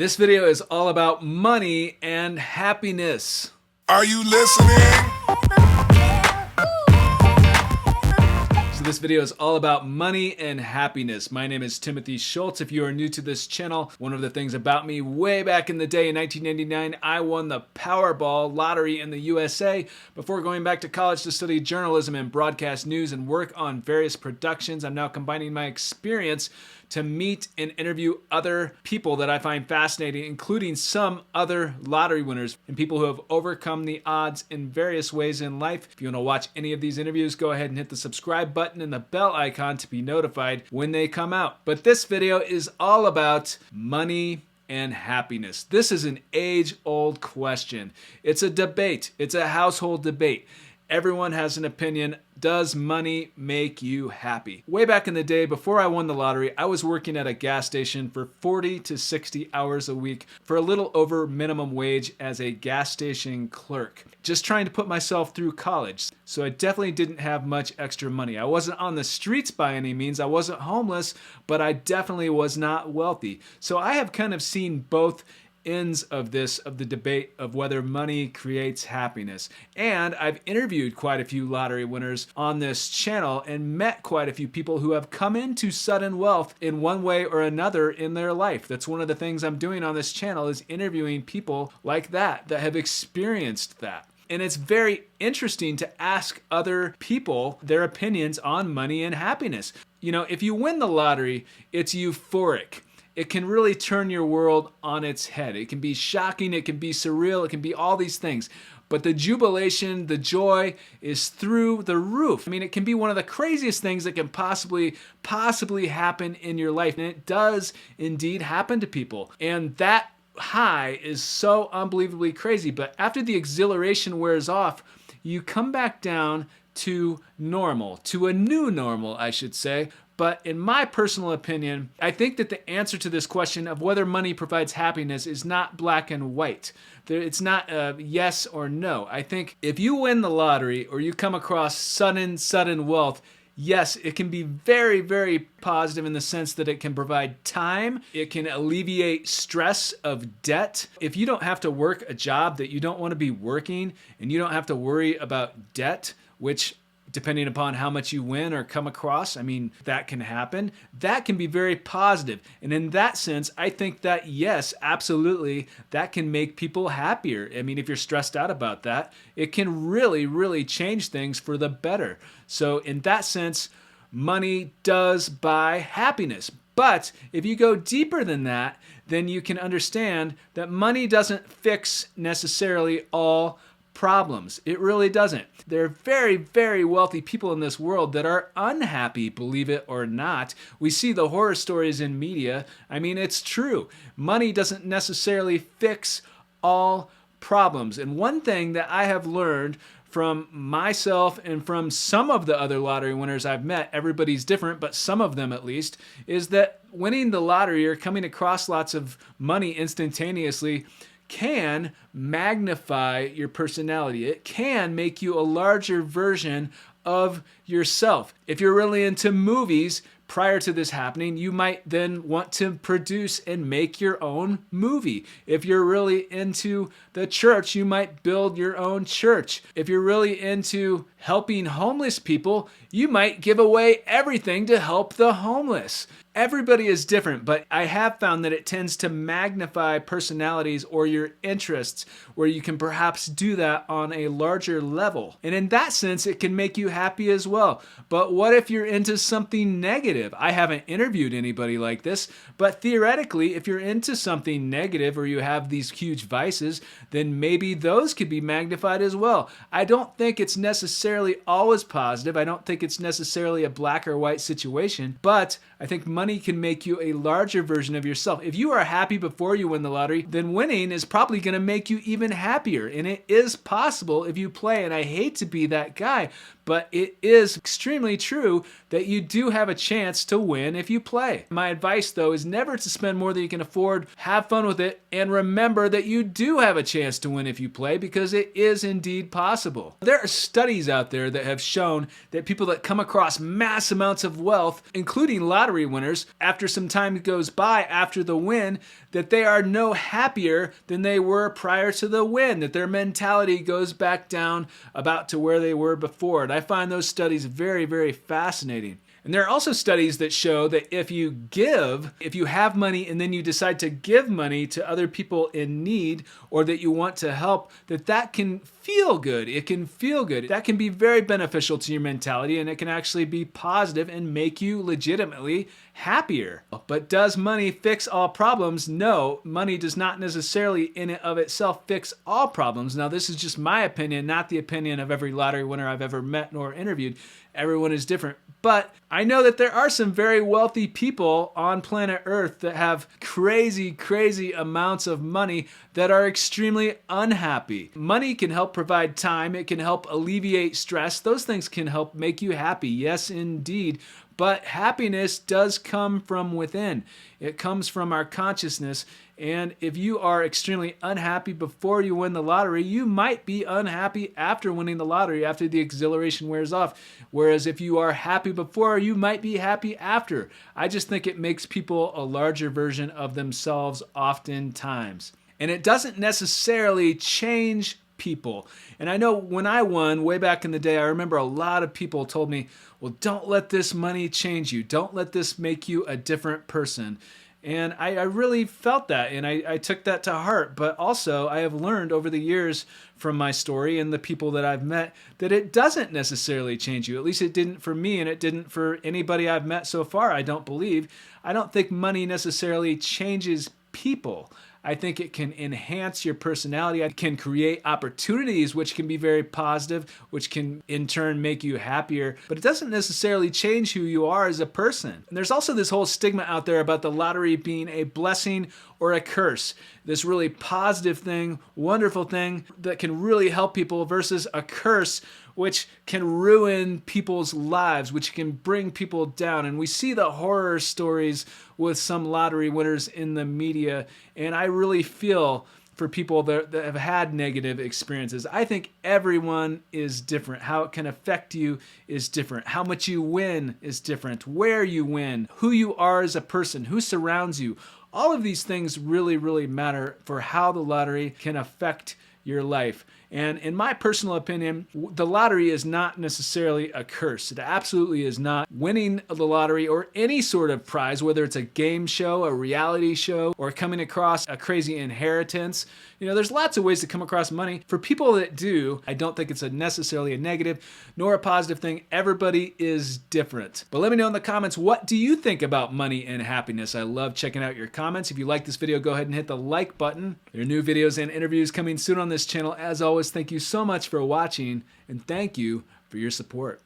This video is all about money and happiness. Are you listening? So this video is all about money and happiness. My name is Timothy Schultz. If you are new to this channel, one of the things about me way back in the day in 1999, I won the Powerball lottery in the USA before going back to college to study journalism and broadcast news and work on various productions. I'm now combining my experience to meet and interview other people that I find fascinating, including some other lottery winners and people who have overcome the odds in various ways in life. If you want to watch any of these interviews, go ahead and hit the subscribe button and the bell icon to be notified when they come out. But this video is all about money and happiness. This is an age-old question. It's a debate. It's a household debate. Everyone has an opinion. Does money make you happy? Way back in the day, before I won the lottery, I was working at a gas station for 40 to 60 hours a week for a little over minimum wage as a gas station clerk, just trying to put myself through college. So I definitely didn't have much extra money. I wasn't on the streets by any means. I wasn't homeless, but I definitely was not wealthy. So I have kind of seen both ends of the debate of whether money creates happiness. And I've interviewed quite a few lottery winners on this channel and met quite a few people who have come into sudden wealth in one way or another in their life. That's one of the things I'm doing on this channel, is interviewing people like that have experienced that. And it's very interesting to ask other people their opinions on money and happiness. You know, if you win the lottery, it's euphoric. It can really turn your world on its head. It can be shocking, it can be surreal, it can be all these things. But the jubilation, the joy is through the roof. I mean, it can be one of the craziest things that can possibly happen in your life. And it does indeed happen to people. And that high is so unbelievably crazy. But after the exhilaration wears off, you come back down to normal, to a new normal, I should say. But in my personal opinion, I think that the answer to this question of whether money provides happiness is not black and white. It's not a yes or no. I think if you win the lottery or you come across sudden wealth, yes, it can be very, very positive in the sense that it can provide time. It can alleviate stress of debt. If you don't have to work a job that you don't want to be working and you don't have to worry about debt, which depending upon how much you win or come across, I mean, that can happen. That can be very positive. And in that sense, I think that, yes, absolutely, that can make people happier. I mean, if you're stressed out about that, it can really, really change things for the better. So in that sense, money does buy happiness. But if you go deeper than that, then you can understand that money doesn't fix necessarily all problems. It really doesn't. There are very, very wealthy people in this world that are unhappy, believe it or not. We see the horror stories in media. I mean, it's true. Money doesn't necessarily fix all problems. And one thing that I have learned from myself and from some of the other lottery winners I've met, everybody's different, but some of them at least, is that winning the lottery or coming across lots of money instantaneously can magnify your personality. It can make you a larger version of yourself. If you're really into movies, prior to this happening, you might then want to produce and make your own movie. If you're really into the church, you might build your own church. If you're really into helping homeless people, you might give away everything to help the homeless. Everybody is different, but I have found that it tends to magnify personalities or your interests, where you can perhaps do that on a larger level. And in that sense, it can make you happy as well. But what if you're into something negative? I haven't interviewed anybody like this, but theoretically, if you're into something negative or you have these huge vices, then maybe those could be magnified as well. I don't think it's necessarily always positive. I don't think it's necessarily a black or white situation, but I think money can make you a larger version of yourself. If you are happy before you win the lottery, then winning is probably going to make you even happier. And it is possible if you play, and I hate to be that guy, but it is extremely true that you do have a chance to win if you play. My advice, though, is never to spend more than you can afford. Have fun with it, and remember that you do have a chance to win if you play, because it is indeed possible. There are studies out there that have shown that people that come across mass amounts of wealth, including lottery winners, after some time goes by after the win, that they are no happier than they were prior to the win, that their mentality goes back down about to where they were before. And I find those studies very, very fascinating. And there are also studies that show that if you have money and then you decide to give money to other people in need or that you want to help, that can feel good. It can feel good. That can be very beneficial to your mentality, and it can actually be positive and make you legitimately happier. But does money fix all problems? No, money does not necessarily in and of itself fix all problems. Now, this is just my opinion, not the opinion of every lottery winner I've ever met nor interviewed. Everyone is different. But I know that there are some very wealthy people on planet Earth that have crazy, crazy amounts of money that are extremely unhappy. Money can help provide time. It can help alleviate stress. Those things can help make you happy. Yes, indeed. But happiness does come from within. It comes from our consciousness. And if you are extremely unhappy before you win the lottery, you might be unhappy after winning the lottery, after the exhilaration wears off. Whereas if you are happy before, you might be happy after. I just think it makes people a larger version of themselves oftentimes. And it doesn't necessarily change people. And I know when I won way back in the day, I remember a lot of people told me, well, don't let this money change you. Don't let this make you a different person. And I really felt that, and I took that to heart. But also, I have learned over the years from my story and the people that I've met that it doesn't necessarily change you. At least it didn't for me, and it didn't for anybody I've met so far, I don't believe. I don't think money necessarily changes people. I think it can enhance your personality. It can create opportunities, which can be very positive, which can in turn make you happier. But it doesn't necessarily change who you are as a person. And there's also this whole stigma out there about the lottery being a blessing or a curse. This really positive thing, wonderful thing that can really help people versus a curse, which can ruin people's lives, which can bring people down. And we see the horror stories with some lottery winners in the media. And I really feel for people that have had negative experiences. I think everyone is different. How it can affect you is different. How much you win is different. Where you win, who you are as a person, who surrounds you. All of these things really, really matter for how the lottery can affect your life. And in my personal opinion, the lottery is not necessarily a curse. It absolutely is not. Winning the lottery or any sort of prize, whether it's a game show, a reality show, or coming across a crazy inheritance, there's lots of ways to come across money. For people that do, I don't think it's necessarily a negative nor a positive thing. Everybody is different. But let me know in the comments, what do you think about money and happiness? I love checking out your comments. If you like this video, go ahead and hit the like button. There are new videos and interviews coming soon on this channel. As always, thank you so much for watching, and thank you for your support.